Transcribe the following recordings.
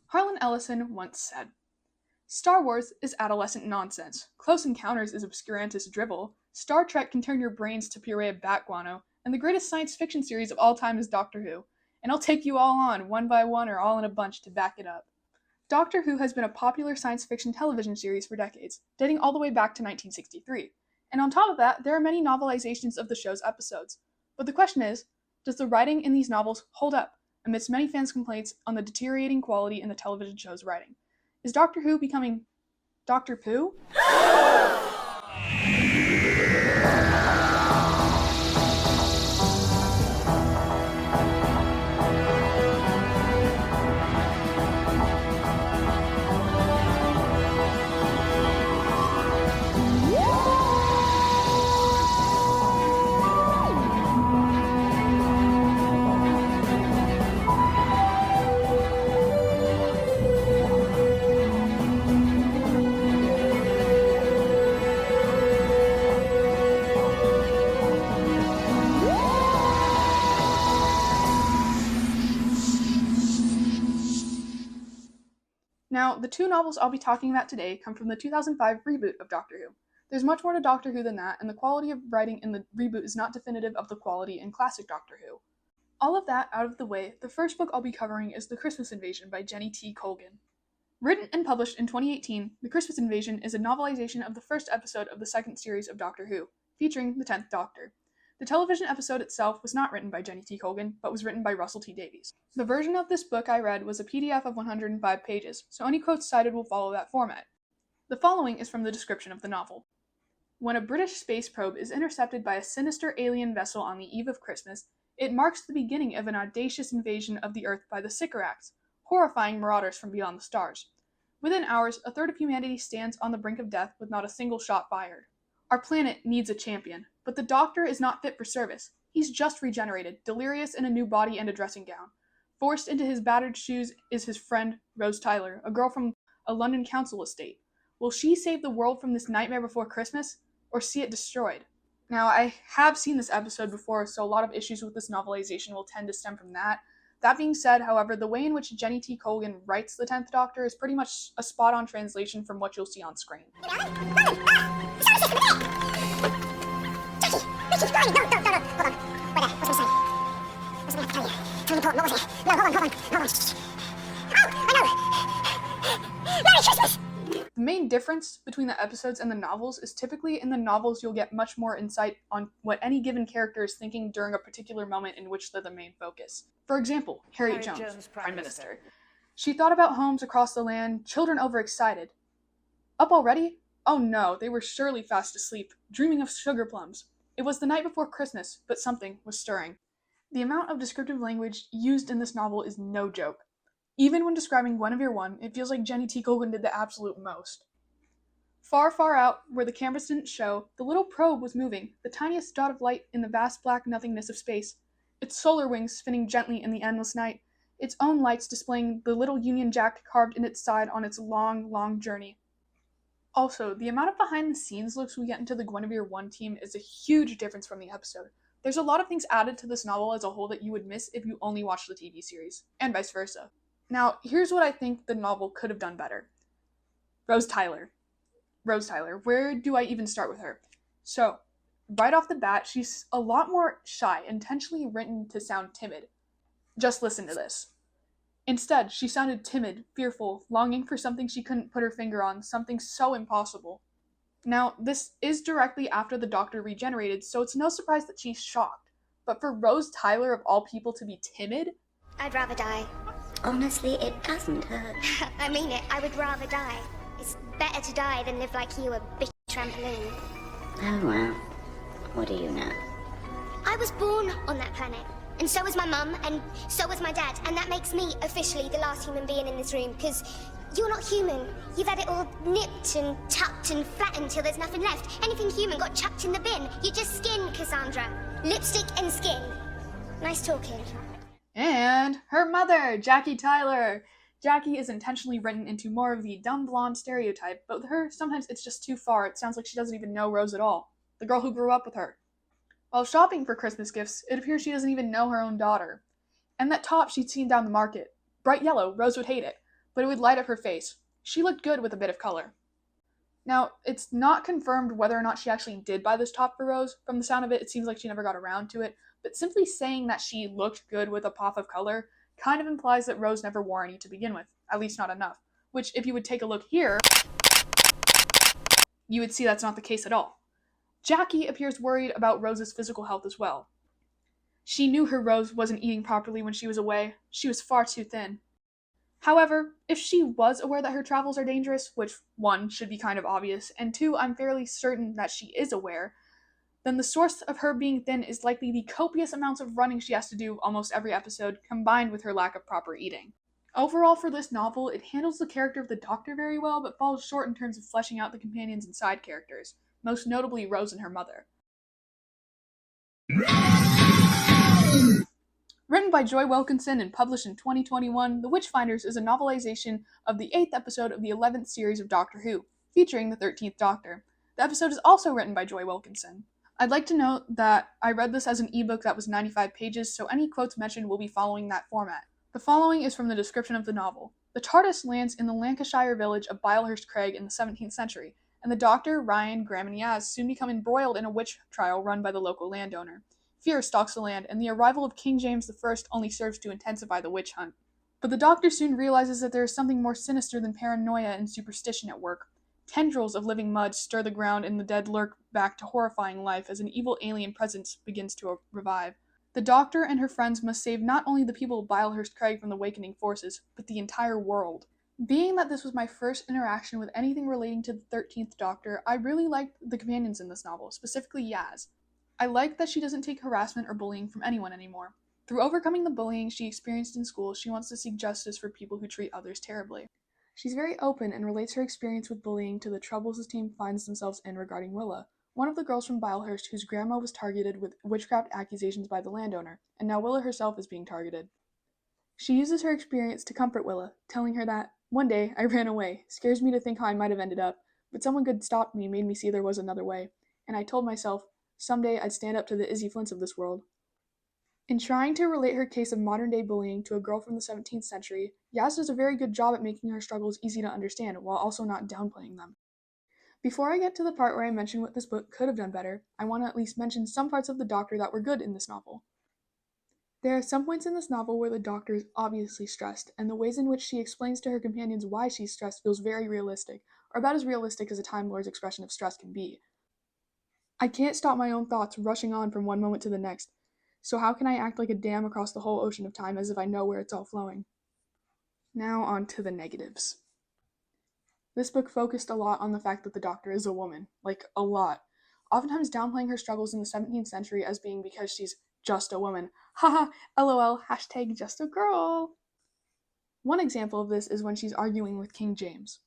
Harlan Ellison once said, "Star Wars is adolescent nonsense. Close Encounters is obscurantist drivel. Star Trek can turn your brains to puree of bat guano. And the greatest science fiction series of all time is Doctor Who. And I'll take you all on, one by one or all in a bunch, to back it up." Doctor Who has been a popular science fiction television series for decades, dating all the way back to 1963. And on top of that, there are many novelizations of the show's episodes. But the question is, does the writing in these novels hold up, amidst many fans' complaints on the deteriorating quality in the television show's writing? Is Doctor Who becoming Dr. Pooh? Now, the two novels I'll be talking about today come from the 2005 reboot of Doctor Who. There's much more to Doctor Who than that, and the quality of writing in the reboot is not definitive of the quality in classic Doctor Who. All of that out of the way, the first book I'll be covering is The Christmas Invasion by Jenny T. Colgan. Written and published in 2018, The Christmas Invasion is a novelization of the first episode of the second series of Doctor Who, featuring the 10th Doctor. The television episode itself was not written by Jenny T. Colgan, but was written by Russell T. Davies. The version of this book I read was a PDF of 105 pages, so any quotes cited will follow that format. The following is from the description of the novel. When a British space probe is intercepted by a sinister alien vessel on the eve of Christmas, it marks the beginning of an audacious invasion of the Earth by the Sycorax, horrifying marauders from beyond the stars. Within hours, a third of humanity stands on the brink of death with not a single shot fired. Our planet needs a champion, but the Doctor is not fit for service. He's just regenerated, delirious in a new body and a dressing gown. Forced into his battered shoes is his friend, Rose Tyler, a girl from a London council estate. Will she save the world from this nightmare before Christmas, or see it destroyed? Now, I have seen this episode before, so a lot of issues with this novelization will tend to stem from that. That being said, however, the way in which Jenny T. Colgan writes the 10th Doctor is pretty much a spot-on translation from what you'll see on screen. The main difference between the episodes and the novels is typically in the novels you'll get much more insight on what any given character is thinking during a particular moment in which they're the main focus. For example, Harriet Jones, Prime Minister. She thought about homes across the land, children overexcited. Up already? Oh no, they were surely fast asleep, dreaming of sugar plums. It was the night before Christmas, but something was stirring. The amount of descriptive language used in this novel is no joke. Even when describing Guinevere 1, it feels like Jenny T. Colgan did the absolute most. Far, far out, where the cameras didn't show, the little probe was moving, the tiniest dot of light in the vast black nothingness of space, its solar wings spinning gently in the endless night, its own lights displaying the little Union Jack carved in its side on its long, long journey. Also, the amount of behind-the-scenes looks we get into the Guinevere 1 team is a huge difference from the episode. There's a lot of things added to this novel as a whole that you would miss if you only watched the TV series, and vice versa. Now, here's what I think the novel could have done better. Rose Tyler, where do I even start with her? So, right off the bat, she's a lot more shy, intentionally written to sound timid. Just listen to this. Instead, she sounded timid, fearful, longing for something she couldn't put her finger on, something so impossible. Now, this is directly after the Doctor regenerated, so it's no surprise that she's shocked. But for Rose Tyler, of all people, to be timid? I'd rather die. Honestly, it doesn't hurt. I mean it, I would rather die. It's better to die than live like you, a bitch trampoline. Oh well, what do you know? I was born on that planet, and so was my mum, and so was my dad, and that makes me officially the last human being in this room, because you're not human. You've had it all nipped and tucked and flattened till there's nothing left. Anything human got chucked in the bin. You're just skin, Cassandra. Lipstick and skin. Nice talking. And her mother, Jackie Tyler. Jackie is intentionally written into more of the dumb blonde stereotype, but with her, sometimes it's just too far. It sounds like she doesn't even know Rose at all, the girl who grew up with her. While shopping for Christmas gifts, it appears she doesn't even know her own daughter. And that top she'd seen down the market, bright yellow, Rose would hate it, but it would light up her face. She looked good with a bit of color. Now, it's not confirmed whether or not she actually did buy this top for Rose. From the sound of it, it seems like she never got around to it, but simply saying that she looked good with a pop of color kind of implies that Rose never wore any to begin with, at least not enough, which if you would take a look here, you would see that's not the case at all. Jackie appears worried about Rose's physical health as well. She knew her Rose wasn't eating properly when she was away. She was far too thin. However, if she was aware that her travels are dangerous, which 1, should be kind of obvious, and 2, I'm fairly certain that she is aware, then the source of her being thin is likely the copious amounts of running she has to do almost every episode, combined with her lack of proper eating. Overall, for this novel, it handles the character of the Doctor very well, but falls short in terms of fleshing out the companions and side characters, most notably Rose and her mother. Written by Joy Wilkinson and published in 2021, The Witchfinders is a novelization of the 8th episode of the 11th series of Doctor Who, featuring the 13th Doctor. The episode is also written by Joy Wilkinson. I'd like to note that I read this as an ebook that was 95 pages, so any quotes mentioned will be following that format. The following is from the description of the novel. The TARDIS lands in the Lancashire village of Bilehurst Craig in the 17th century, and the Doctor, Ryan, Graham, and Yaz soon become embroiled in a witch trial run by the local landowner. Fear stalks the land, and the arrival of King James I only serves to intensify the witch hunt. But the Doctor soon realizes that there is something more sinister than paranoia and superstition at work. Tendrils of living mud stir the ground, and the dead lurk back to horrifying life as an evil alien presence begins to revive. The Doctor and her friends must save not only the people of Bilehurst Craig from the awakening forces, but the entire world. Being that this was my first interaction with anything relating to the 13th Doctor, I really liked the companions in this novel, specifically Yaz. I like that she doesn't take harassment or bullying from anyone anymore. Through overcoming the bullying she experienced in school, she wants to seek justice for people who treat others terribly. She's very open and relates her experience with bullying to the troubles his team finds themselves in regarding Willa, one of the girls from Bilehurst whose grandma was targeted with witchcraft accusations by the landowner, and now Willa herself is being targeted. She uses her experience to comfort Willa, telling her that, "One day, I ran away. Scares me to think how I might have ended up, but someone good stopped me and made me see there was another way, and I told myself, someday I'd stand up to the Izzy Flints of this world." In trying to relate her case of modern-day bullying to a girl from the 17th century, Yaz does a very good job at making her struggles easy to understand, while also not downplaying them. Before I get to the part where I mention what this book could have done better, I want to at least mention some parts of the Doctor that were good in this novel. There are some points in this novel where the Doctor is obviously stressed, and the ways in which she explains to her companions why she's stressed feels very realistic, or about as realistic as a Time Lord's expression of stress can be. I can't stop my own thoughts rushing on from one moment to the next, so how can I act like a dam across the whole ocean of time as if I know where it's all flowing? Now on to the negatives. This book focused a lot on the fact that the Doctor is a woman, like a lot, oftentimes downplaying her struggles in the 17th century as being because she's just a woman. Haha, lol, hashtag just a girl. One example of this is when she's arguing with King James.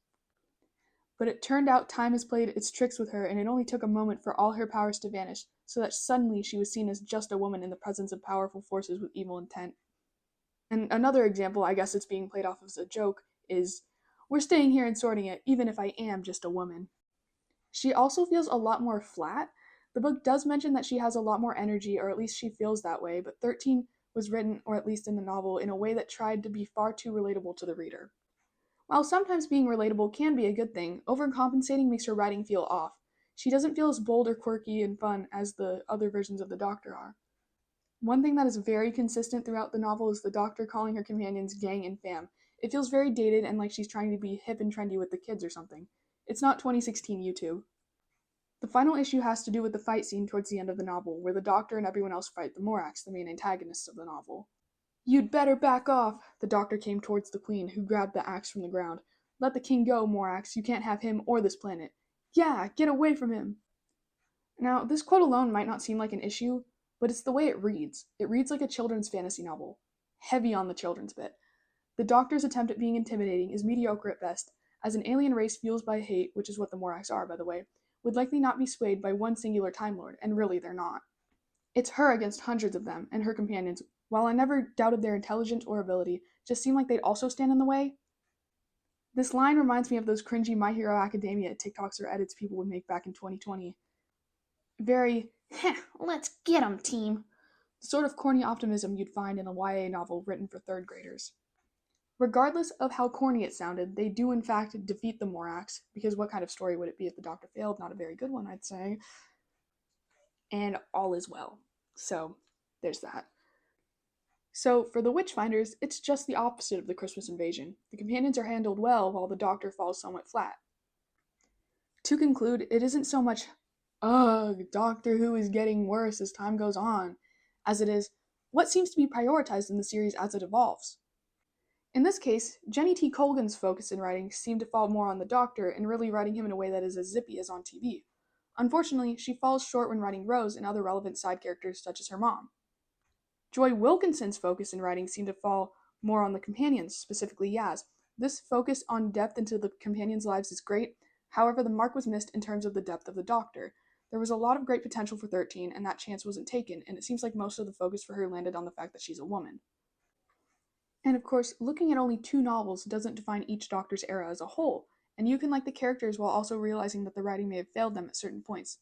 But it turned out time has played its tricks with her, and it only took a moment for all her powers to vanish, so that suddenly she was seen as just a woman in the presence of powerful forces with evil intent. And another example, I guess it's being played off as a joke, is, "We're staying here and sorting it, even if I am just a woman." She also feels a lot more flat. The book does mention that she has a lot more energy, or at least she feels that way, but 13 was written, or at least in the novel, in a way that tried to be far too relatable to the reader. While sometimes being relatable can be a good thing, overcompensating makes her writing feel off. She doesn't feel as bold or quirky and fun as the other versions of the Doctor are. One thing that is very consistent throughout the novel is the Doctor calling her companions gang and fam. It feels very dated and like she's trying to be hip and trendy with the kids or something. It's not 2016 YouTube. The final issue has to do with the fight scene towards the end of the novel, where the Doctor and everyone else fight the Morax, the main antagonists of the novel. "You'd better back off!" The Doctor came towards the Queen, who grabbed the axe from the ground. "Let the King go, Morax. You can't have him or this planet." "Yeah, get away from him!" Now, this quote alone might not seem like an issue, but it's the way it reads. It reads like a children's fantasy novel. Heavy on the children's bit. The Doctor's attempt at being intimidating is mediocre at best, as an alien race fueled by hate, which is what the Morax are, by the way, would likely not be swayed by one singular Time Lord, and really they're not. It's her against hundreds of them, and her companions, while I never doubted their intelligence or ability, just seemed like they'd also stand in the way. This line reminds me of those cringy My Hero Academia TikToks or edits people would make back in 2020. Very, let's get 'em, team. The sort of corny optimism you'd find in a YA novel written for third graders. Regardless of how corny it sounded, they do in fact defeat the Morax, because what kind of story would it be if the Doctor failed? Not a very good one, I'd say. And all is well. So, there's that. So, for the Witchfinders, it's just the opposite of the Christmas invasion. The companions are handled well, while the Doctor falls somewhat flat. To conclude, it isn't so much, ugh, Doctor Who is getting worse as time goes on, as it is, what seems to be prioritized in the series as it evolves. In this case, Jenny T. Colgan's focus in writing seemed to fall more on the Doctor and really writing him in a way that is as zippy as on TV. Unfortunately, she falls short when writing Rose and other relevant side characters such as her mom. Joy Wilkinson's focus in writing seemed to fall more on the companions, specifically Yaz. This focus on depth into the companions' lives is great, however the mark was missed in terms of the depth of the Doctor. There was a lot of great potential for 13, and that chance wasn't taken, and it seems like most of the focus for her landed on the fact that she's a woman. And of course, looking at only 2 novels doesn't define each Doctor's era as a whole, and you can like the characters while also realizing that the writing may have failed them at certain points.